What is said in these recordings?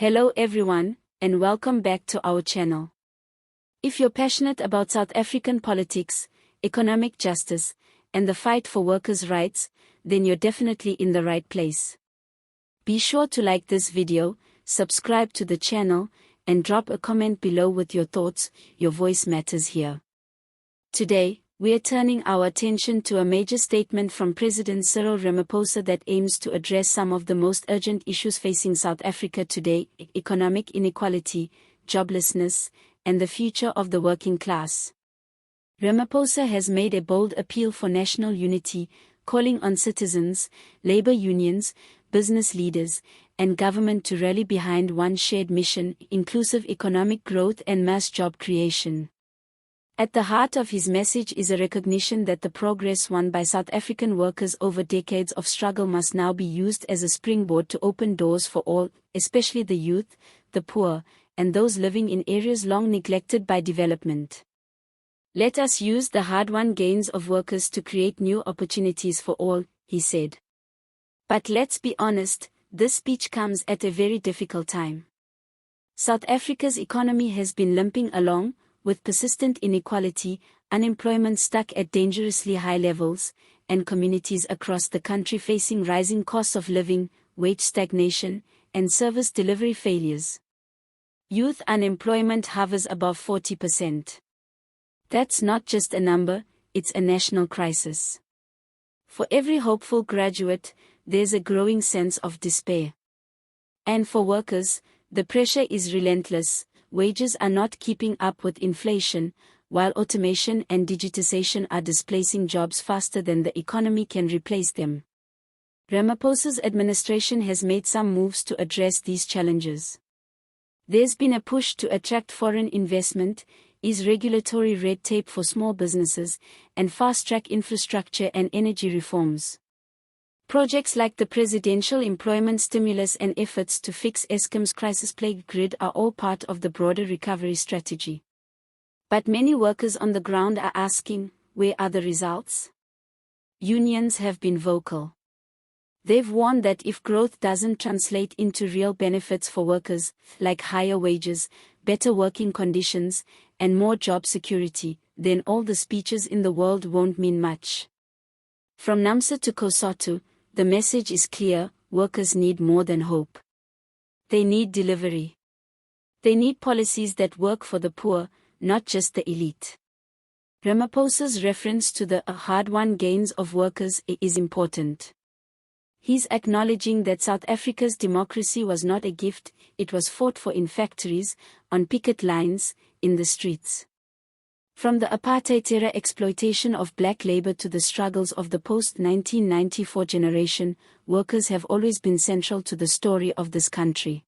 Hello everyone, and welcome back to our channel. If you're passionate about South African politics, economic justice, and the fight for workers' rights, then you're definitely in the right place. Be sure to like this video, subscribe to the channel, and drop a comment below with your thoughts. Your voice matters here. Today, we are turning our attention to a major statement from President Cyril Ramaphosa that aims to address some of the most urgent issues facing South Africa today: economic inequality, joblessness, and the future of the working class. Ramaphosa has made a bold appeal for national unity, calling on citizens, labor unions, business leaders, and government to rally behind one shared mission: inclusive economic growth and mass job creation. At the heart of his message is a recognition that the progress won by South African workers over decades of struggle must now be used as a springboard to open doors for all, especially the youth, the poor, and those living in areas long neglected by development. Let us use the hard-won gains of workers to create new opportunities for all, he said. But let's be honest, this speech comes at a very difficult time. South Africa's economy has been limping along, with persistent inequality, unemployment stuck at dangerously high levels, and communities across the country facing rising costs of living, wage stagnation, and service delivery failures. Youth unemployment hovers above 40%. That's not just a number, it's a national crisis. For every hopeful graduate, there's a growing sense of despair. And for workers, the pressure is relentless. Wages are not keeping up with inflation, while automation and digitization are displacing jobs faster than the economy can replace them. Ramaphosa's administration has made some moves to address these challenges. There's been a push to attract foreign investment, ease regulatory red tape for small businesses, and fast-track infrastructure and energy reforms. Projects like the Presidential Employment Stimulus and efforts to fix Eskom's crisis-plagued grid are all part of the broader recovery strategy. But many workers on the ground are asking, where are the results? Unions have been vocal. They've warned that if growth doesn't translate into real benefits for workers, like higher wages, better working conditions, and more job security, then all the speeches in the world won't mean much. From Namsa to Kosoto, the message is clear: workers need more than hope. They need delivery. They need policies that work for the poor, not just the elite. Ramaphosa's reference to the hard-won gains of workers is important. He's acknowledging that South Africa's democracy was not a gift, it was fought for in factories, on picket lines, in the streets. From the apartheid-era exploitation of black labor to the struggles of the post-1994 generation, workers have always been central to the story of this country.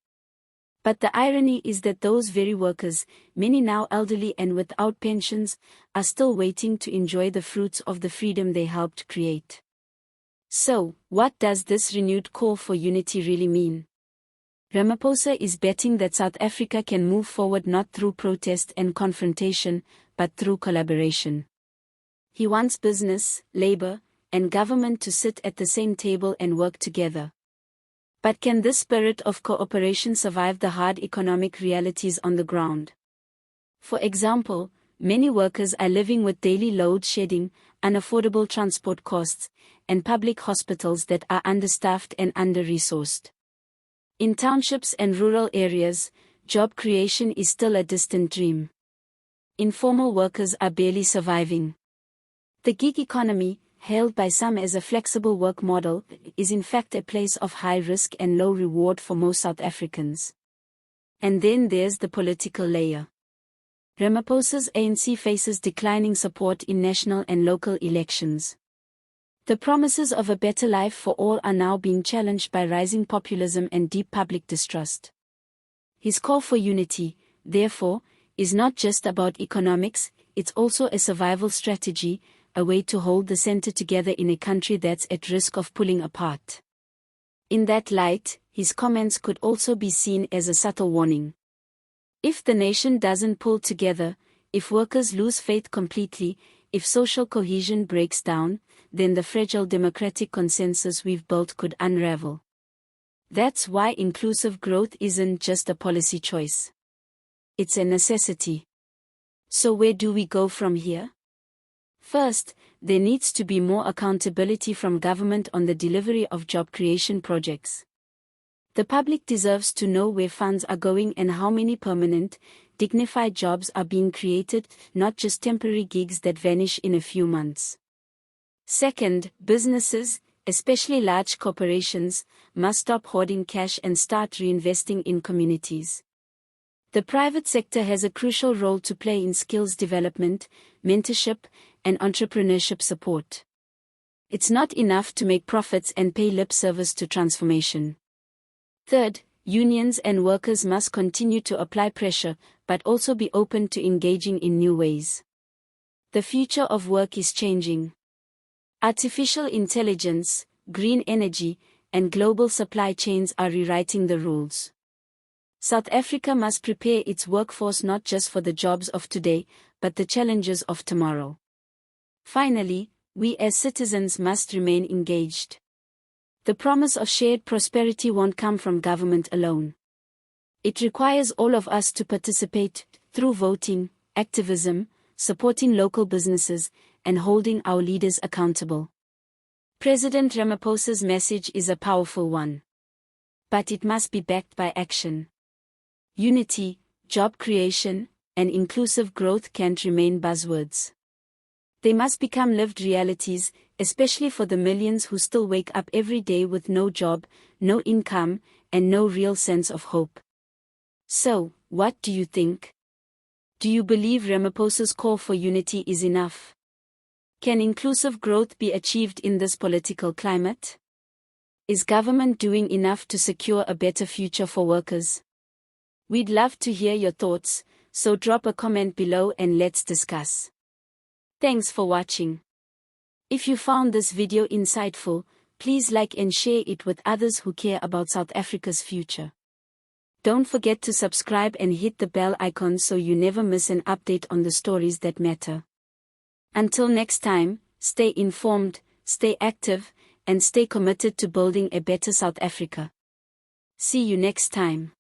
But the irony is that those very workers, many now elderly and without pensions, are still waiting to enjoy the fruits of the freedom they helped create. So, what does this renewed call for unity really mean? Ramaphosa is betting that South Africa can move forward not through protest and confrontation, but through collaboration. He wants business, labor, and government to sit at the same table and work together. But can this spirit of cooperation survive the hard economic realities on the ground? For example, many workers are living with daily load shedding, unaffordable transport costs, and public hospitals that are understaffed and under-resourced. In townships and rural areas, job creation is still a distant dream. Informal workers are barely surviving. The gig economy, hailed by some as a flexible work model, is in fact a place of high risk and low reward for most South Africans. And then there's the political layer. Ramaphosa's ANC faces declining support in national and local elections. The promises of a better life for all are now being challenged by rising populism and deep public distrust. His call for unity, therefore, is not just about economics, it's also a survival strategy, a way to hold the center together in a country that's at risk of pulling apart. In that light, his comments could also be seen as a subtle warning. If the nation doesn't pull together, if workers lose faith completely, if social cohesion breaks down, then the fragile democratic consensus we've built could unravel. That's why inclusive growth isn't just a policy choice. It's a necessity. So where do we go from here? First, there needs to be more accountability from government on the delivery of job creation projects. The public deserves to know where funds are going and how many permanent, dignified jobs are being created, not just temporary gigs that vanish in a few months. Second, businesses, especially large corporations, must stop hoarding cash and start reinvesting in communities. The private sector has a crucial role to play in skills development, mentorship, and entrepreneurship support. It's not enough to make profits and pay lip service to transformation. Third, unions and workers must continue to apply pressure, but also be open to engaging in new ways. The future of work is changing. Artificial intelligence, green energy, and global supply chains are rewriting the rules. South Africa must prepare its workforce not just for the jobs of today, but the challenges of tomorrow. Finally, we as citizens must remain engaged. The promise of shared prosperity won't come from government alone. It requires all of us to participate, through voting, activism, supporting local businesses, and holding our leaders accountable. President Ramaphosa's message is a powerful one. But it must be backed by action. Unity, job creation, and inclusive growth can't remain buzzwords. They must become lived realities, especially for the millions who still wake up every day with no job, no income, and no real sense of hope. So, what do you think? Do you believe Ramaphosa's call for unity is enough? Can inclusive growth be achieved in this political climate? Is government doing enough to secure a better future for workers? We'd love to hear your thoughts, so drop a comment below and let's discuss. Thanks for watching. If you found this video insightful, please like and share it with others who care about South Africa's future. Don't forget to subscribe and hit the bell icon so you never miss an update on the stories that matter. Until next time, stay informed, stay active, and stay committed to building a better South Africa. See you next time.